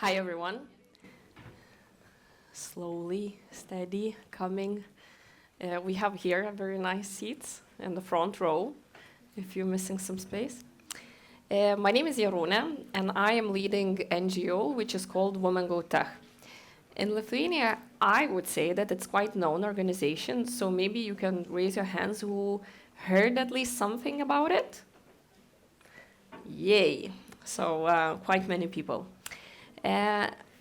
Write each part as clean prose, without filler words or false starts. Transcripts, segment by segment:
Hi everyone. Slowly, steady, coming. We have here very nice seats in the front row, if you're missing some space. My name is Jarūnė, and I am leading NGO, which is called Women Go Tech. In Lithuania, I would say that it's quite known organization, so maybe you can raise your hands who heard at least something about it. Yay! So quite many people.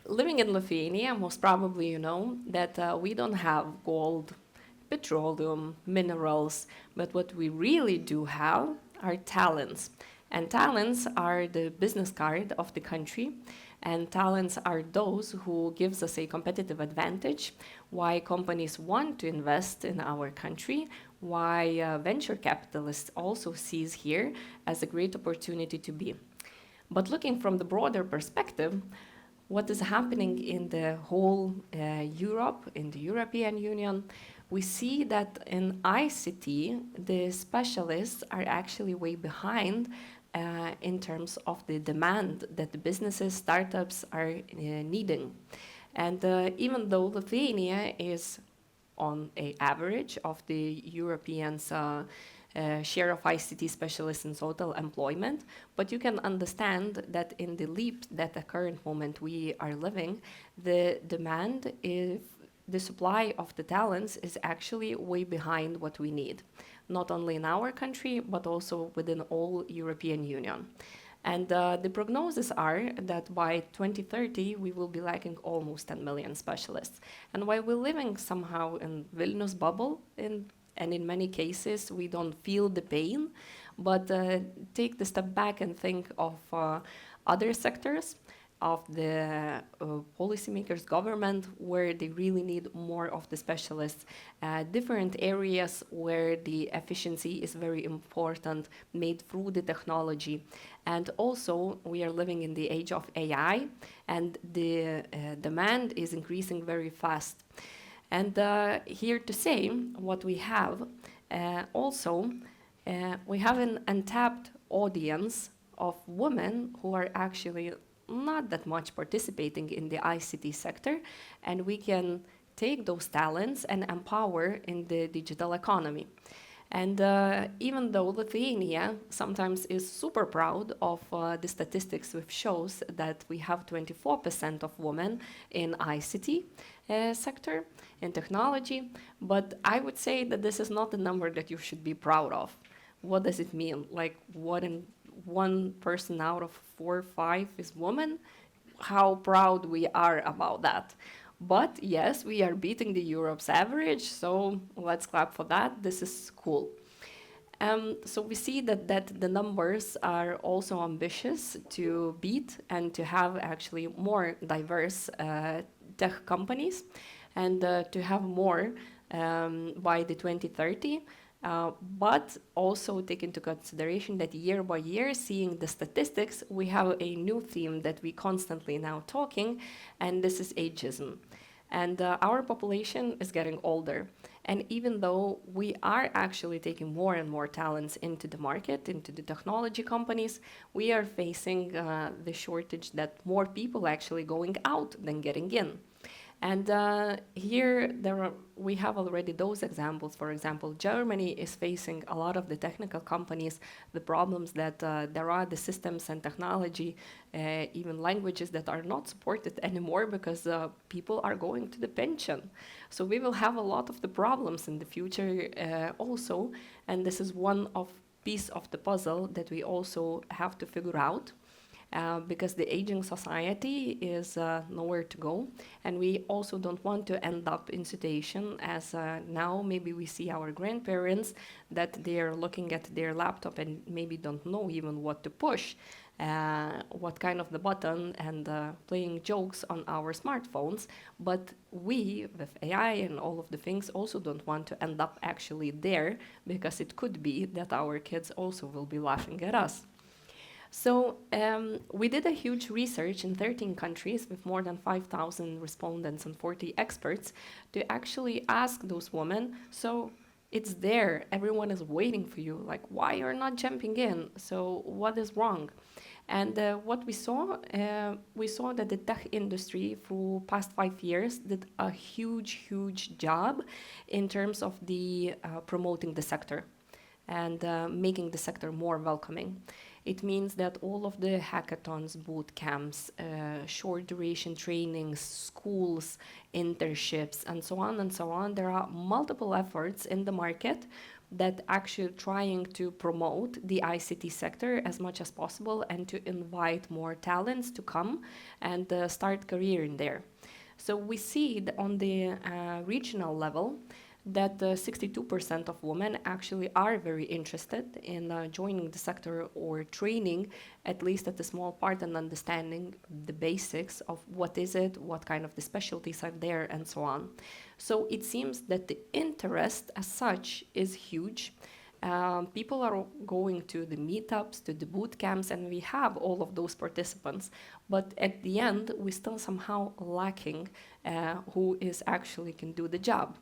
Living in Lithuania, most probably you know that we don't have gold, petroleum, minerals, but what we really do have are talents. And talents are the business card of the country, and talents are those who gives us a competitive advantage, why companies want to invest in our country, why venture capitalists also sees here as a great opportunity to be. But looking from the broader perspective, what is happening in the whole Europe, in the European Union, we see that in ICT, the specialists are actually way behind in terms of the demand that the businesses, startups are needing. And even though Lithuania is on an average of the Europeans' share of ICT specialists in total employment, but you can understand that in the leap that the current moment we are living, the demand is, the supply of the talents is actually way behind what we need, not only in our country, but also within all European Union. And the prognoses are that by 2030, we will be lacking almost 10 million specialists. And while we're living somehow in Vilnius bubble, and in many cases, we don't feel the pain, but take the step back and think of other sectors of the policymakers, government, where they really need more of the specialists, different areas where the efficiency is very important, made through the technology. And also, we are living in the age of AI, and the demand is increasing very fast. And here to say what we have, also, we have an untapped audience of women who are actually not that much participating in the ICT sector, and we can take those talents and empower in the digital economy. And even though Lithuania sometimes is super proud of the statistics which shows that we have 24% of women in ICT sector, in technology, but I would say that this is not the number that you should be proud of. What does it mean? Like, what in one person out of 4 or 5 is woman? How proud we are about that. But yes, we are beating the Europe's average, so let's clap for that. This is cool. So we see that the numbers are also ambitious to beat and to have actually more diverse tech companies, and to have more by the 2030. But also take into consideration that year by year, seeing the statistics, we have a new theme that we constantly now talking, and this is ageism. And our population is getting older. And even though we are actually taking more and more talents into the market, into the technology companies, we are facing the shortage that more people actually going out than getting in. And here we have already those examples. For example, Germany is facing a lot of the technical companies, the problems that there are the systems and technology, even languages that are not supported anymore because people are going to the pension. So we will have a lot of the problems in the future also, and this is one of piece of the puzzle that we also have to figure out. Because the aging society is nowhere to go, and we also don't want to end up in situation as now maybe we see our grandparents that they are looking at their laptop and maybe don't know even what to push, what kind of the button, and playing jokes on our smartphones. But we, with AI and all of the things, also don't want to end up actually there, because it could be that our kids also will be laughing at us. So we did a huge research in 13 countries with more than 5,000 respondents and 40 experts to actually ask those women, so it's there, everyone is waiting for you, like why you're not jumping in, so what is wrong? And what we saw that the tech industry for past 5 years did a huge job in terms of the promoting the sector and making the sector more welcoming. It means that all of the hackathons, boot camps, short duration trainings, schools, internships, and so on, there are multiple efforts in the market that actually trying to promote the ICT sector as much as possible and to invite more talents to come and start career in there. So we see on the regional level that 62% of women actually are very interested in joining the sector or training, at least at the small part, and understanding the basics of what is it, what kind of the specialties are there, and so on. So it seems that the interest as such is huge. People are going to the meetups, to the boot camps, and we have all of those participants. But at the end, we still somehow lacking who is actually can do the job.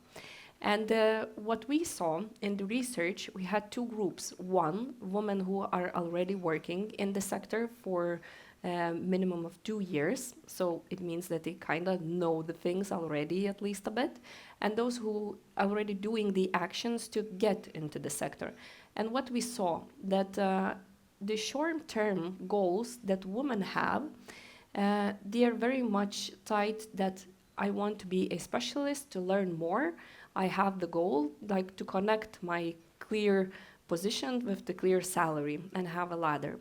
And what we saw in the research, we had two groups. One, women who are already working in the sector for a minimum of 2 years. So it means that they kind of know the things already, at least a bit. And those who are already doing the actions to get into the sector. And what we saw, that the short-term goals that women have, they are very much tied that I want to be a specialist to learn more. I have the goal, like to connect my clear position with the clear salary and have a ladder.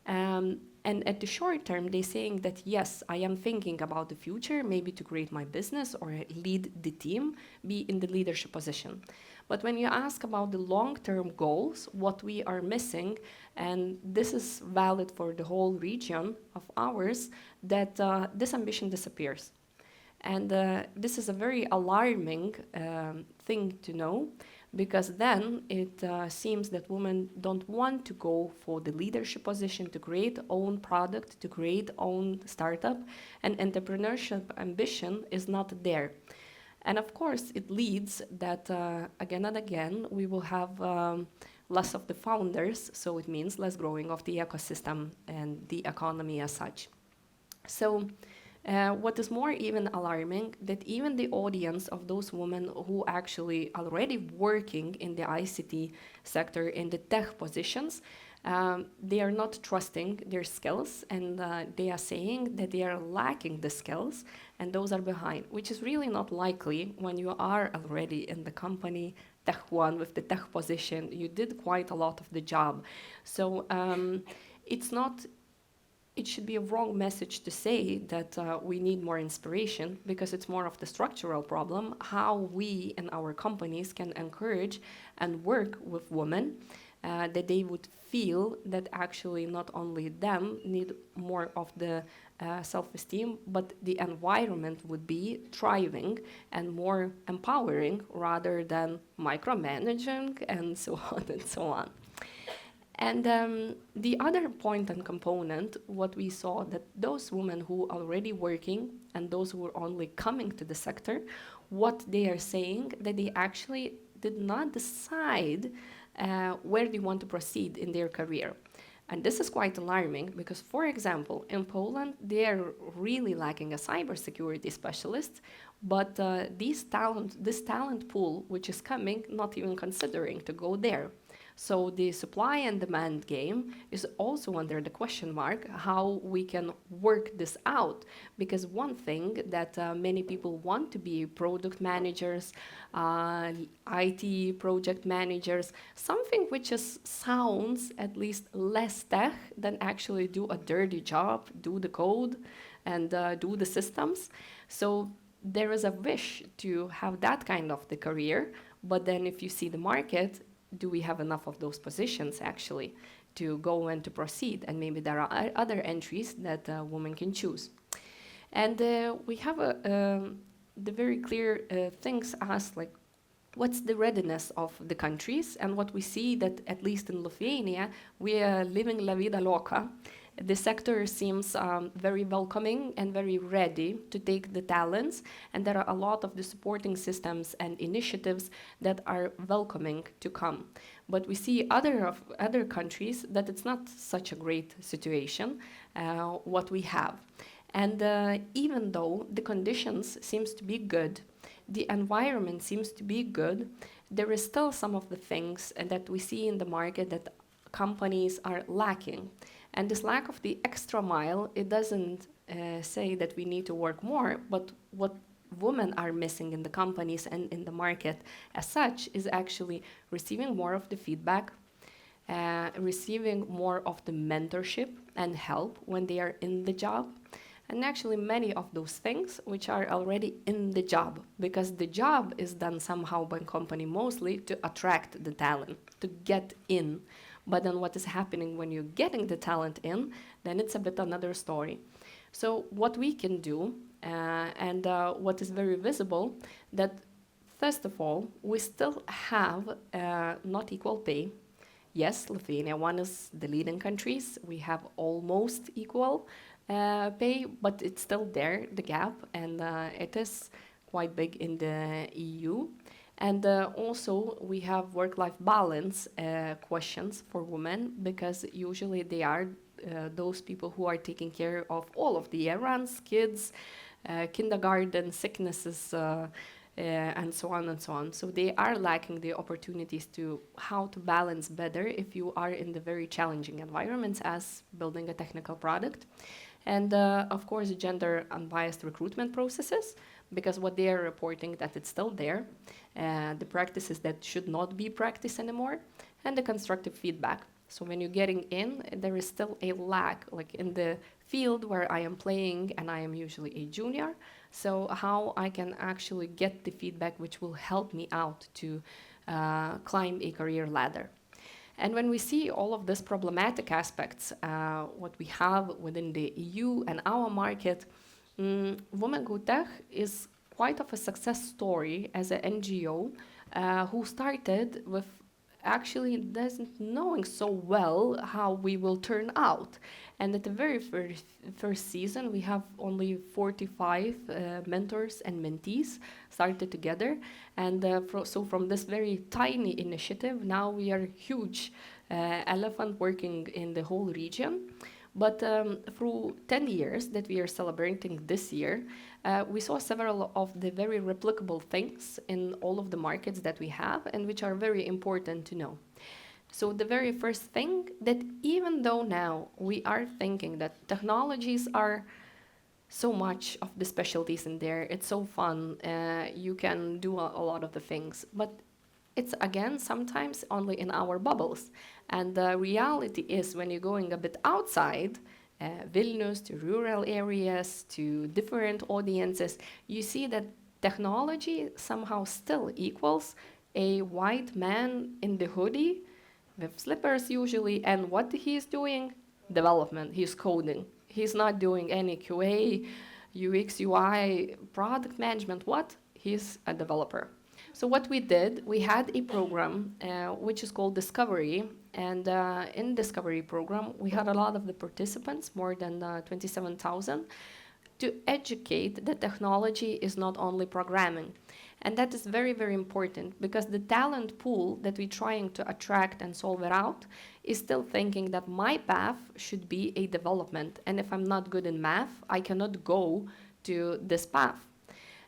And at the short term, they're saying that, yes, I am thinking about the future, maybe to create my business or lead the team, be in the leadership position. But when you ask about the long-term goals, what we are missing, and this is valid for the whole region of ours, that this ambition disappears. And this is a very alarming thing to know, because then it seems that women don't want to go for the leadership position, to create own product, to create own startup, and entrepreneurship ambition is not there. And of course, it leads that again and again, we will have less of the founders, so it means less growing of the ecosystem and the economy as such. So what is more even alarming, that even the audience of those women who actually already working in the ICT sector, in the tech positions, they are not trusting their skills, and they are saying that they are lacking the skills, and those are behind, which is really not likely when you are already in the company, tech one, with the tech position. You did quite a lot of the job. So it should be a wrong message to say that we need more inspiration, because it's more of the structural problem, how we in our companies can encourage and work with women, that they would feel that actually not only them need more of the self-esteem, but the environment would be thriving and more empowering rather than micromanaging and so on and so on. And the other point and component, what we saw, that those women who are already working and those who are only coming to the sector, what they are saying, that they actually did not decide where they want to proceed in their career. And this is quite alarming because, for example, in Poland, they are really lacking a cybersecurity specialist, but this talent pool, which is coming, not even considering to go there. So the supply and demand game is also under the question mark, how we can work this out. Because one thing that many people want to be product managers, IT project managers, something which sounds at least less tech than actually do a dirty job, do the code, and do the systems. So there is a wish to have that kind of the career, but then if you see the market, do we have enough of those positions actually to go and to proceed? And maybe there are other entries that a woman can choose. And we have the very clear things asked, like, what's the readiness of the countries? And what we see that, at least in Lithuania, we are living la vida loca. The sector seems very welcoming and very ready to take the talents, and there are a lot of the supporting systems and initiatives that are welcoming to come. But we see other countries that it's not such a great situation what we have. And even though the conditions seems to be good, the environment seems to be good, there is still some of the things that we see in the market that companies are lacking. And this lack of the extra mile, it doesn't say that we need to work more, but what women are missing in the companies and in the market as such is actually receiving more of the feedback, receiving more of the mentorship and help when they are in the job, and actually many of those things which are already in the job, because the job is done somehow by company mostly to attract the talent, to get in. But then what is happening when you're getting the talent in, then it's a bit another story. So what we can do, and what is very visible, that first of all, we still have not equal pay. Yes, Lithuania, one is the leading countries. We have almost equal pay, but it's still there, the gap, and it is quite big in the EU. And also, we have work-life balance questions for women, because usually they are those people who are taking care of all of the errands, kids, kindergarten, sicknesses, and so on and so on. So they are lacking the opportunities to how to balance better if you are in the very challenging environments as building a technical product. And of course, gender unbiased recruitment processes, because what they are reporting that it's still there, the practices that should not be practiced anymore, and the constructive feedback. So when you're getting in, there is still a lack, like in the field where I am playing and I am usually a junior, so how I can actually get the feedback which will help me out to climb a career ladder. And when we see all of these problematic aspects, what we have within the EU and our market, Women Go Tech is quite of a success story as an NGO who started with actually doesn't knowing so well how we will turn out. And at the very first season, we have only 45 mentors and mentees started together. And so from this very tiny initiative, now we are a huge elephant working in the whole region. But through 10 years that we are celebrating this year, we saw several of the very replicable things in all of the markets that we have and which are very important to know. So the very first thing, that even though now we are thinking that technologies are so much of the specialties in there, it's so fun, you can do a lot of the things, but it's again sometimes only in our bubbles. And the reality is when you're going a bit outside, Vilnius, to rural areas, to different audiences, you see that technology somehow still equals a white man in the hoodie with slippers usually, and what he's doing? Development, he's coding. He's not doing any QA, UX, UI, product management, what? He's a developer. So what we did, we had a program which is called Discovery, and in Discovery program, we had a lot of the participants, more than 27,000, to educate that technology is not only programming. And that is very, very important, because the talent pool that we're trying to attract and solve it out is still thinking that my path should be a development. And if I'm not good in math, I cannot go to this path.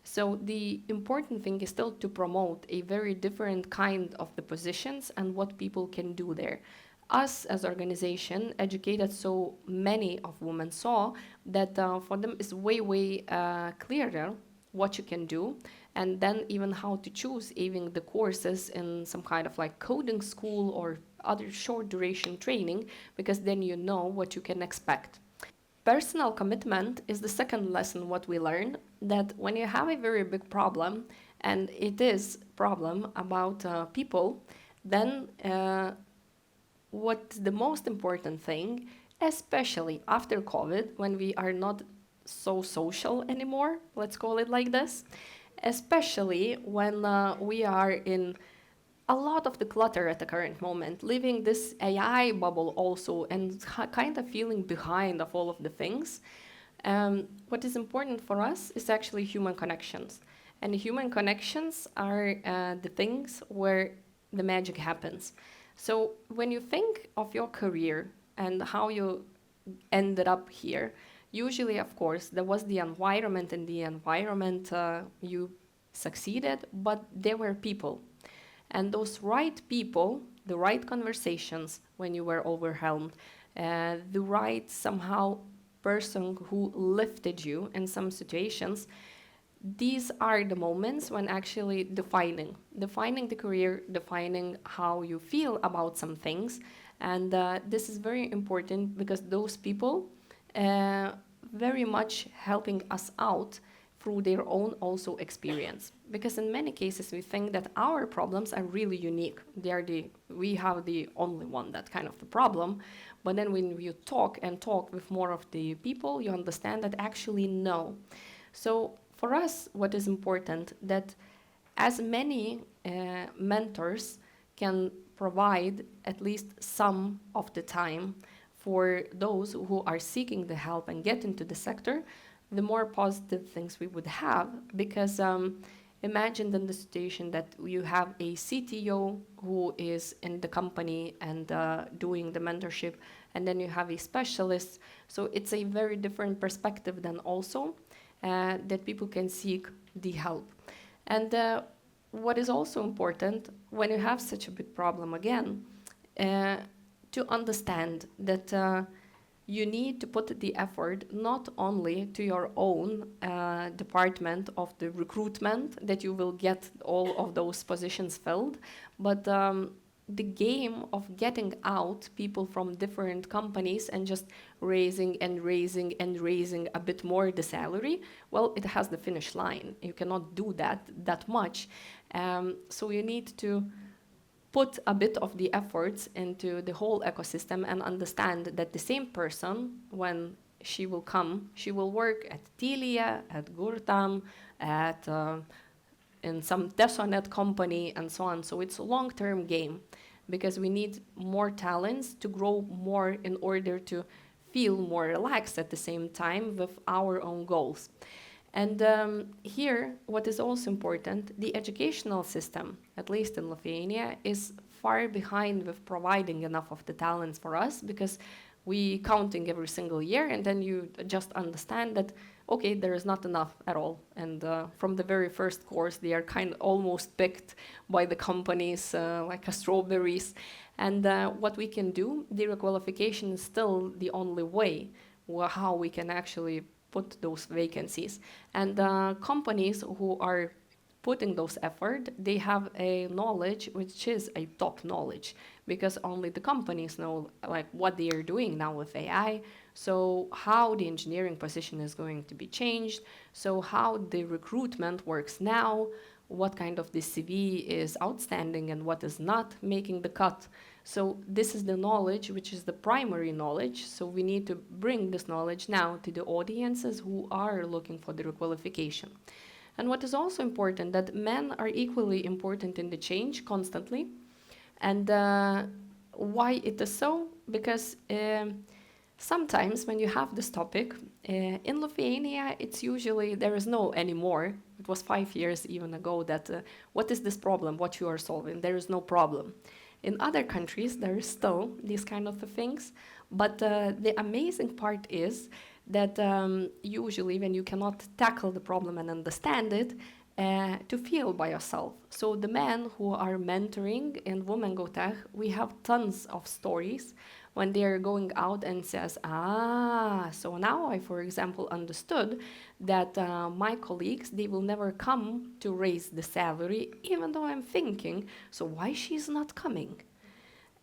So the important thing is still to promote a very different kind of the positions and what people can do there. Us as organization educated so many of women saw that for them is way, way clearer what you can do, and then even how to choose even the courses in some kind of like coding school or other short duration training, because then you know what you can expect. Personal commitment is the second lesson what we learned, that when you have a very big problem, and it is problem about people, then what's the most important thing, especially after COVID, when we are not so social anymore, let's call it like this, especially when we are in a lot of the clutter at the current moment, living this AI bubble also, and kind of feeling behind of all of the things. What is important for us is actually human connections. And human connections are the things where the magic happens. So when you think of your career and how you ended up here, usually, of course, there was the environment. In the environment, you succeeded, but there were people. And those right people, the right conversations when you were overwhelmed, the right somehow person who lifted you in some situations, these are the moments when actually defining the career, defining how you feel about some things. And this is very important because those people very much helping us out through their own also experience. Because in many cases we think that our problems are really unique. We have the only one that kind of the problem. But then when you talk with more of the people, you understand that actually no. So for us, what is important that as many mentors can provide at least some of the time for those who are seeking the help and get into the sector, the more positive things we would have. Because imagine then the situation that you have a CTO who is in the company and doing the mentorship, and then you have a specialist. So it's a very different perspective then also that people can seek the help. And what is also important when you have such a big problem again, to understand that you need to put the effort not only to your own department of the recruitment that you will get all of those positions filled, but the game of getting out people from different companies and just raising a bit more the salary, well, it has the finish line. You cannot do that much. So you need to put a bit of the efforts into the whole ecosystem and understand that the same person, when she will come, she will work at Telia, at Gurtam, at in some Tesonet company and so on. So it's a long-term game because we need more talents to grow more in order to feel more relaxed at the same time with our own goals. And here, what is also important, the educational system, at least in Lithuania, is far behind with providing enough of the talents for us because we counting every single year and then you just understand that, okay, there is not enough at all. And from the very first course, they are kind of almost picked by the companies like strawberries. And what we can do, the requalification is still the only way how we can actually put those vacancies. And companies who are putting those effort, they have a knowledge which is a top knowledge because only the companies know like what they are doing now with AI, so how the engineering position is going to be changed, so how the recruitment works now, what kind of the CV is outstanding and what is not making the cut. So this is the knowledge, which is the primary knowledge. So we need to bring this knowledge now to the audiences who are looking for the requalification. And what is also important, that men are equally important in the change constantly. And why it is so? Because sometimes when you have this topic, in Lithuania, it's usually, there is no anymore. It was 5 years even ago that, what is this problem, what you are solving? There is no problem. In other countries, there is still these kind of things, but the amazing part is that usually when you cannot tackle the problem and understand it, to feel by yourself. So the men who are mentoring in Women Go Tech, we have tons of stories when they're going out and says, so now I, for example, understood that my colleagues, they will never come to raise the salary, even though I'm thinking, so why she's not coming?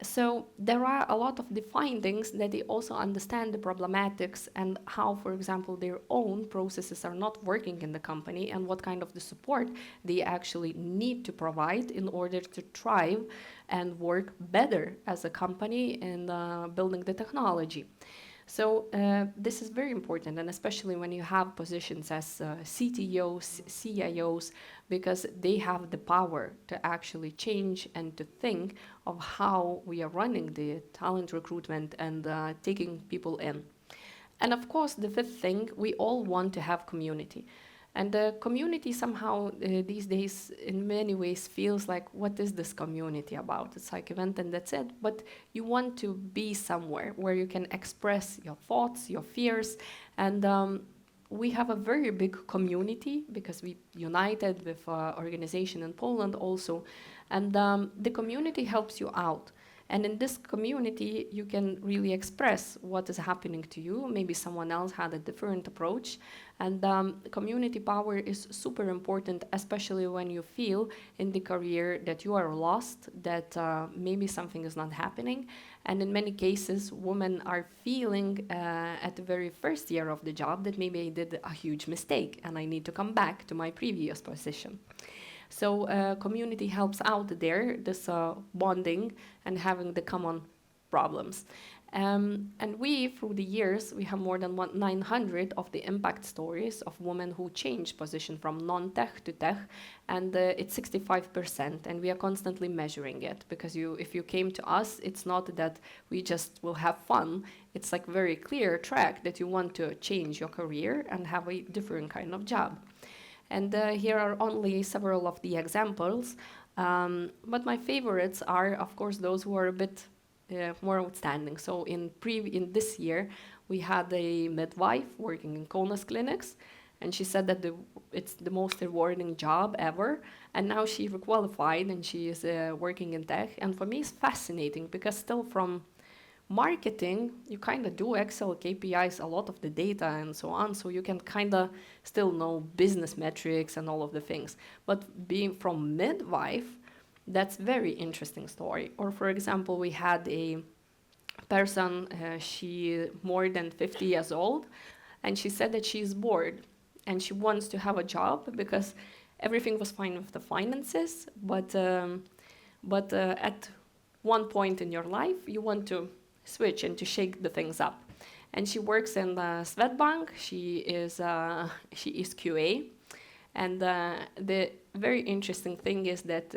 So there are a lot of the findings that they also understand the problematics and how, for example, their own processes are not working in the company and what kind of the support they actually need to provide in order to thrive and work better as a company in building the technology. So this is very important, and especially when you have positions as CTOs, CIOs, because they have the power to actually change and to think of how we are running the talent recruitment and taking people in. And of course, the fifth thing, we all want to have community. And the community somehow these days in many ways feels like, what is this community about? It's like event and that's it. But you want to be somewhere where you can express your thoughts, your fears. And we have a very big community because we united with organization in Poland also. And the community helps you out. And in this community, you can really express what is happening to you. Maybe someone else had a different approach. And community power is super important, especially when you feel in the career that you are lost, that maybe something is not happening. And in many cases, women are feeling at the very first year of the job that maybe I did a huge mistake and I need to come back to my previous position. So community helps out there, this bonding and having the common problems. And we, through the years, we have more than 900 of the impact stories of women who change position from non-tech to tech, and it's 65%, and we are constantly measuring it, because if you came to us, it's not that we just will have fun, it's like very clear track that you want to change your career and have a different kind of job. And here are only several of the examples, but my favorites are, of course, those who are a bit more outstanding. So in this year, we had a midwife working in Kaunas clinics, and she said that it's the most rewarding job ever. And now she requalified and she is working in tech. And for me, it's fascinating because still from marketing, you kind of do Excel KPIs, a lot of the data and so on, so you can kind of still know business metrics and all of the things. But being from midwife, that's very interesting story. Or for example, we had a person, she more than 50 years old, and she said that she's bored and she wants to have a job because everything was fine with the finances, but at one point in your life, you want to switch and to shake the things up. And she works in Swedbank. She is QA, and the very interesting thing is that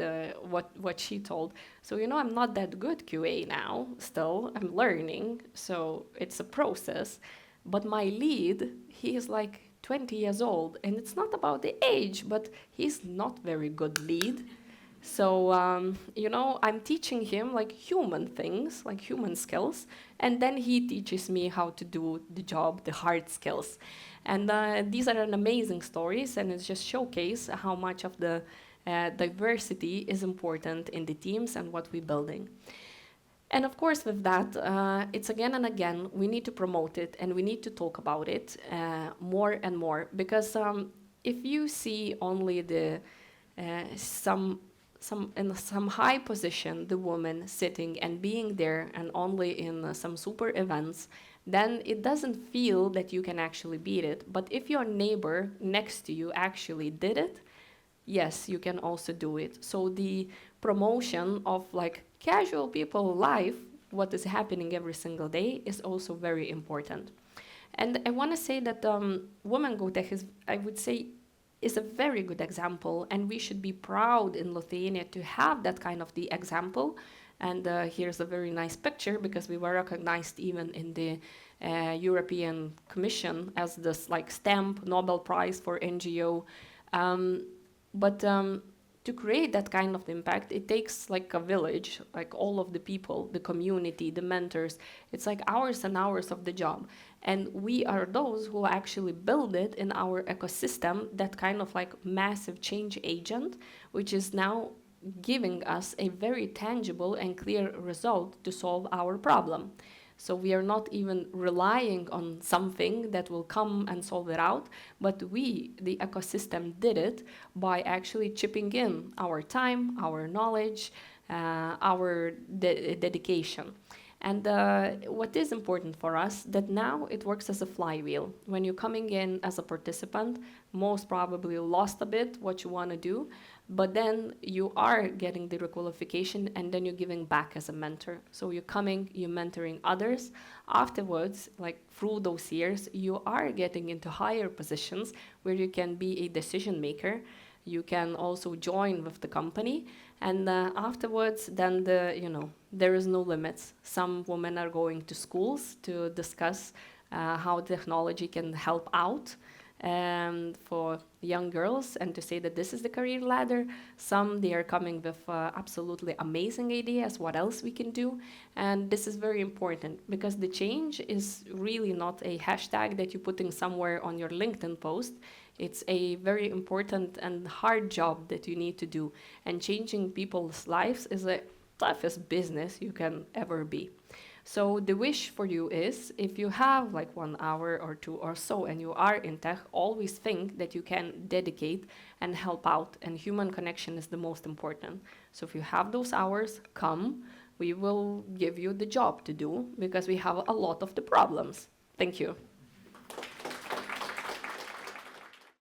what she told. So I'm not that good QA now. Still, I'm learning. So it's a process. But my lead, he is like 20 years old, and it's not about the age, but he's not very good lead. So, I'm teaching him like human things, like human skills, and then he teaches me how to do the job, the hard skills. And these are an amazing stories, and it just showcase how much of the diversity is important in the teams and what we're building. And of course, with that, it's again and again, we need to promote it and we need to talk about it more and more, because if you see only the in some high position, the woman sitting and being there and only in some super events, then it doesn't feel that you can actually beat it. But if your neighbor next to you actually did it, yes, you can also do it. So the promotion of like casual people life, what is happening every single day, is also very important. And I want to say that Women Go Tech is, I would say, is a very good example, and we should be proud in Lithuania to have that kind of the example. And here's a very nice picture, because we were recognized even in the European Commission as this like stamp Nobel Prize for NGO. But to create that kind of impact, it takes like a village, like all of the people, the community, the mentors. It's like hours and hours of the job. And we are those who actually build it in our ecosystem, that kind of like massive change agent, which is now giving us a very tangible and clear result to solve our problem. So we are not even relying on something that will come and solve it out, but we, the ecosystem, did it by actually chipping in our time, our knowledge, our dedication. And what is important for us, that now it works as a flywheel. When you're coming in as a participant, most probably lost a bit what you want to do, but then you are getting the requalification, and then you're giving back as a mentor. So you're coming, you're mentoring others. Afterwards, like through those years, you are getting into higher positions where you can be a decision maker. You can also join with the company, and afterwards, then there is no limits. Some women are going to schools to discuss how technology can help out. for young girls and to say that this is the career ladder. Some, they are coming with absolutely amazing ideas, what else we can do. And this is very important because the change is really not a hashtag that you're putting somewhere on your LinkedIn post. It's a very important and hard job that you need to do. And changing people's lives is the toughest business you can ever be. So the wish for you is, if you have like 1 hour or 2 or so and you are in tech, always think that you can dedicate and help out, and human connection is the most important. So if you have those hours, come, we will give you the job to do because we have a lot of the problems. Thank you.